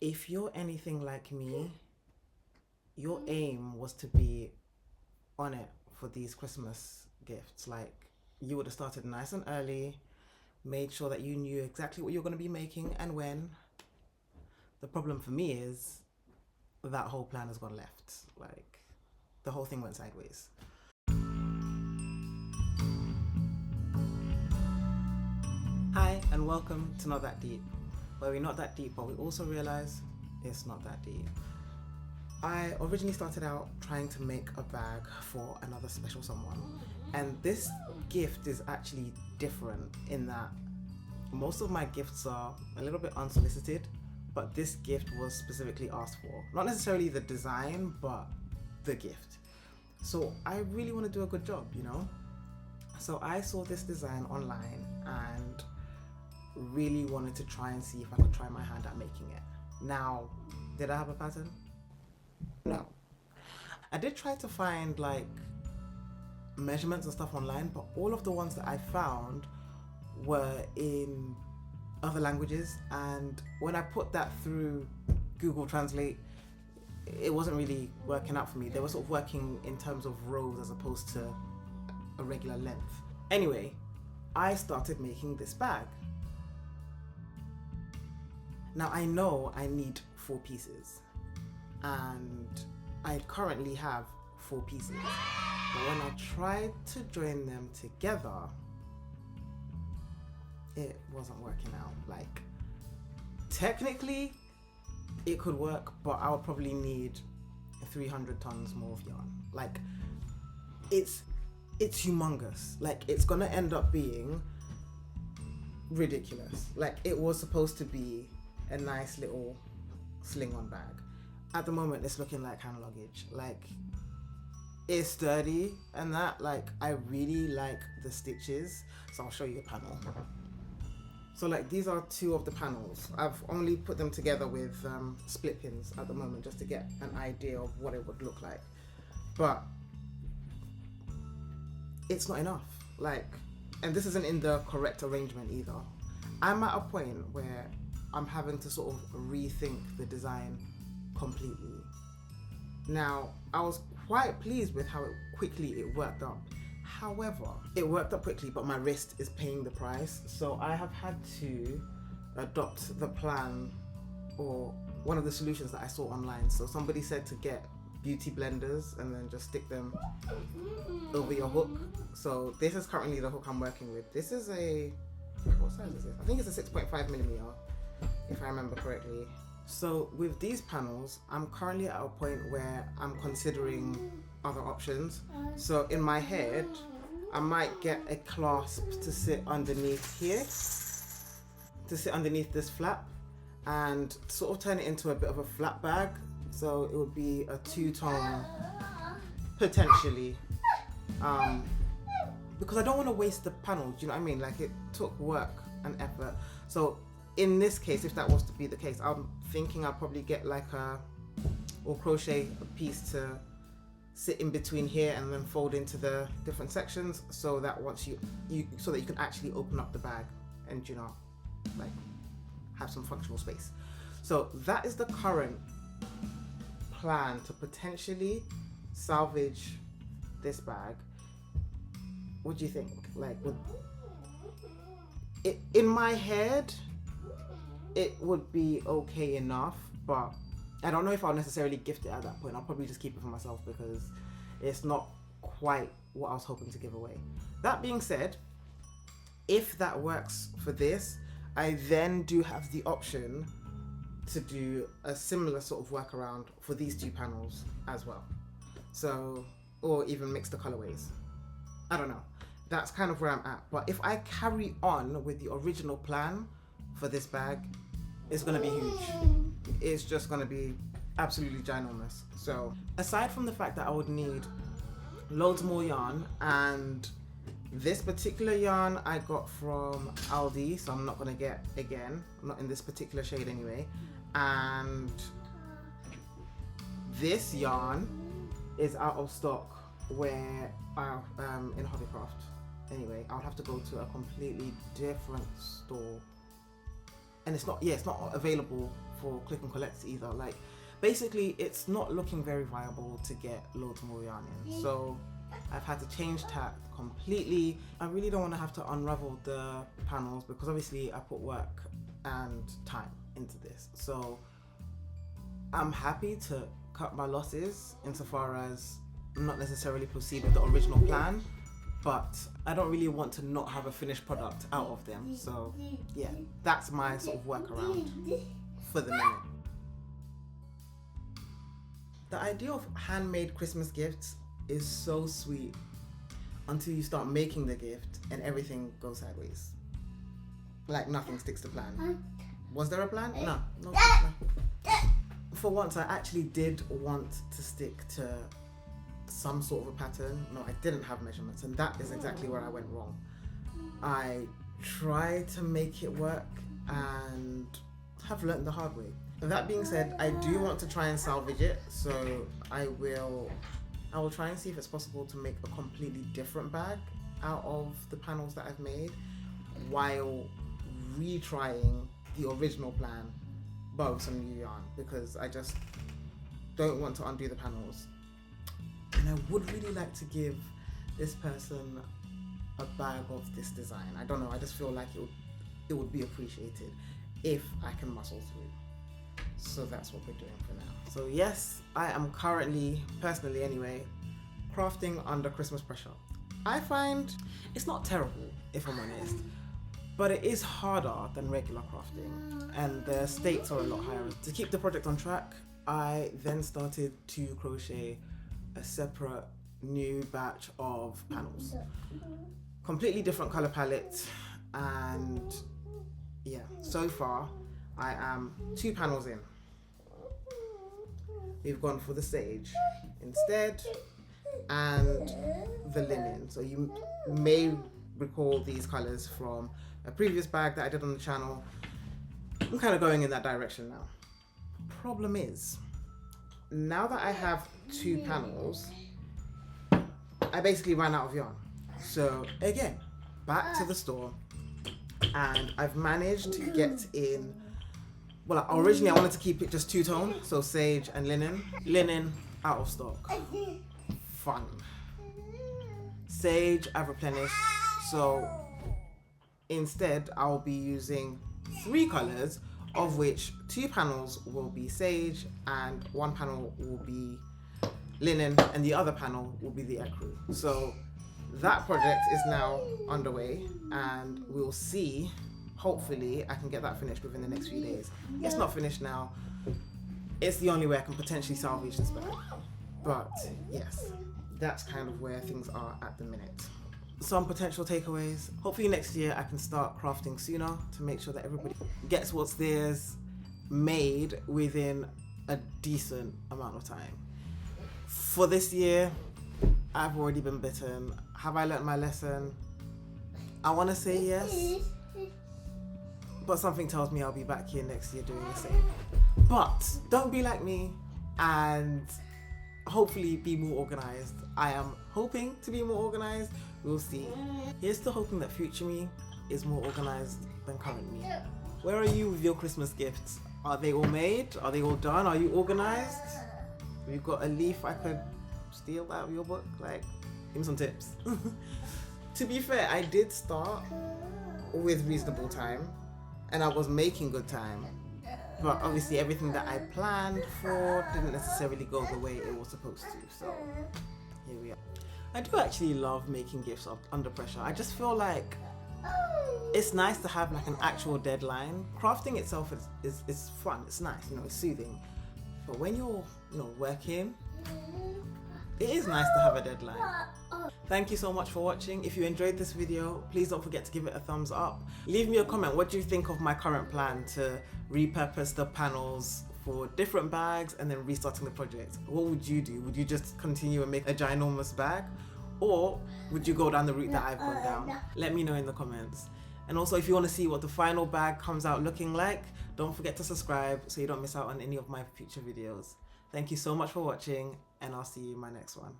If you're anything like me, your aim was to be on it for these Christmas gifts. Like, you would have started nice and early, made sure that you knew exactly what you're going to be making and when. The problem for me is that whole plan has gone left. Like, the whole thing went sideways. Hi, and welcome to Not That Deep, where we're not that deep, but we also realize it's not that deep. I originally started out trying to make a bag for another special someone, and this gift is actually different in that most of my gifts are a little bit unsolicited, but this gift was specifically asked for. Not necessarily the design, but the gift. So I really want to do a good job, you know? So I saw this design online and really wanted to try and see if I could try my hand at making it. Now, did I have a pattern? No. I did try to find like measurements and stuff online, but all of the ones that I found were in other languages, and when I put that through Google Translate, it wasn't really working out for me. They were sort of working in terms of rows as opposed to a regular length. Anyway, I started making this bag. Now I know I need 4 pieces, and I currently have 4 pieces, but when I tried to join them together, it wasn't working out. Like, technically it could work, but I would probably need 300 tons more of yarn. Like, it's humongous. Like, it's gonna end up being ridiculous. Like, it was supposed to be a nice little sling-on bag. At the moment, it's looking like hand luggage. Like, it's sturdy and that. Like, I really like the stitches. So I'll show you a panel. So like, these are 2 of the panels. I've only put them together with split pins at the moment just to get an idea of what it would look like. But it's not enough. Like, and this isn't in the correct arrangement either. I'm at a point where I'm having to sort of rethink the design completely. Now, I was quite pleased with how quickly it worked up. However, it worked up quickly, but my wrist is paying the price. So I have had to adopt the plan or one of the solutions that I saw online. So somebody said to get beauty blenders and then just stick them over your hook. So this is currently the hook I'm working with. This is what size is it? I think it's a 6.5 millimeter, if I remember correctly. So with these panels, I'm currently at a point where I'm considering other options. So in my head, I might get a clasp to sit underneath here, to sit underneath this flap, and sort of turn it into a bit of a flat bag. So it would be a 2-tone, potentially, because I don't want to waste the panels, you know what I mean? Like, it took work and effort. So in this case, if that was to be the case, I'm thinking I'll probably get like or crochet a piece to sit in between here and then fold into the different sections, so that once you so that you can actually open up the bag and, you know, like, have some functional space. So that is the current plan, to potentially salvage this bag. What do you think? Like, would it, in my head, it would be okay enough, but I don't know if I'll necessarily gift it at that point. I'll probably just keep it for myself because it's not quite what I was hoping to give away. That being said, if that works for this, I then do have the option to do a similar sort of workaround for these 2 panels as well. So, or even mix the colorways. I don't know. That's kind of where I'm at. But if I carry on with the original plan for this bag, it's gonna be huge. It's just gonna be absolutely ginormous. So aside from the fact that I would need loads more yarn, and this particular yarn I got from Aldi, so I'm not gonna get again, not in this particular shade anyway, and this yarn is out of stock where in Hobbycraft. Anyway, I'll have to go to a completely different store, and it's not available for click and collect either. Like, basically, it's not looking very viable to get loads more yarn in. So I've had to change tack completely. I really don't want to have to unravel the panels because obviously I put work and time into this. So I'm happy to cut my losses insofar as not necessarily proceed with the original plan, but I don't really want to not have a finished product out of them. So yeah, that's my sort of workaround for the minute. The idea of handmade Christmas gifts is so sweet until you start making the gift and everything goes sideways. Like nothing sticks to plan. Was there a plan? No. For once, I actually did want to stick to some sort of a pattern. No, I didn't have measurements, and that is exactly where I went wrong. I tried to make it work and have learned the hard way. That being said, I do want to try and salvage it, so I will try and see if it's possible to make a completely different bag out of the panels that I've made while retrying the original plan but with some new yarn, because I just don't want to undo the panels. And I would really like to give this person a bag of this design. I don't know, I just feel like it would be appreciated if I can muscle through. So that's what we're doing for now. So yes, I am currently, personally anyway, crafting under Christmas pressure. I find it's not terrible, if I'm honest, but it is harder than regular crafting and the stakes are a lot higher. To keep the project on track, I then started to crochet a separate new batch of panels. Completely different color palette, and yeah, so far I am 2 panels in. We've gone for the sage instead and the linen. So you may recall these colors from a previous bag that I did on the channel. I'm kind of going in that direction now. Problem is, now that I have 2 panels, I basically ran out of yarn. So again, back to the store, and I've managed to get in, well, originally I wanted to keep it just 2-tone, so sage and linen. Linen, out of stock. Fun. Sage, I've replenished, so instead I'll be using 3 colors, of which 2 panels will be sage and 1 panel will be linen and the other panel will be the ecru. So that project is now underway and we'll see, hopefully I can get that finished within the next few days. It's not finished now. It's the only way I can potentially salvage this bag. But yes, that's kind of where things are at the minute. Some potential takeaways. Hopefully next year I can start crafting sooner to make sure that everybody gets what's theirs made within a decent amount of time. For this year, I've already been bitten. Have I learnt my lesson? I want to say yes, but something tells me I'll be back here next year doing the same. But don't be like me and hopefully be more organized. I am hoping to be more organized. We'll see. Here's to hoping that future me is more organized than current me. Where are you with your Christmas gifts? Are they all made? Are they all done? Are you organized? We've got a leaf I could steal out of your book. Like, give me some tips. To be fair, I did start with reasonable time and I was making good time, but obviously everything that I planned for didn't necessarily go the way it was supposed to. So here we are. I do actually love making gifts under pressure. I just feel like it's nice to have like an actual deadline. Crafting itself is fun, it's nice, you know, it's soothing. But when you're, you know, working, it is nice to have a deadline. Thank you so much for watching. If you enjoyed this video, please don't forget to give it a thumbs up. Leave me a comment. What do you think of my current plan to repurpose the panels for different bags and then restarting the project? What would you do? Would you just continue and make a ginormous bag? Or would you go down the route that I've gone down? Let me know in the comments. And also, if you want to see what the final bag comes out looking like, don't forget to subscribe so you don't miss out on any of my future videos. Thank you so much for watching, and I'll see you in my next one.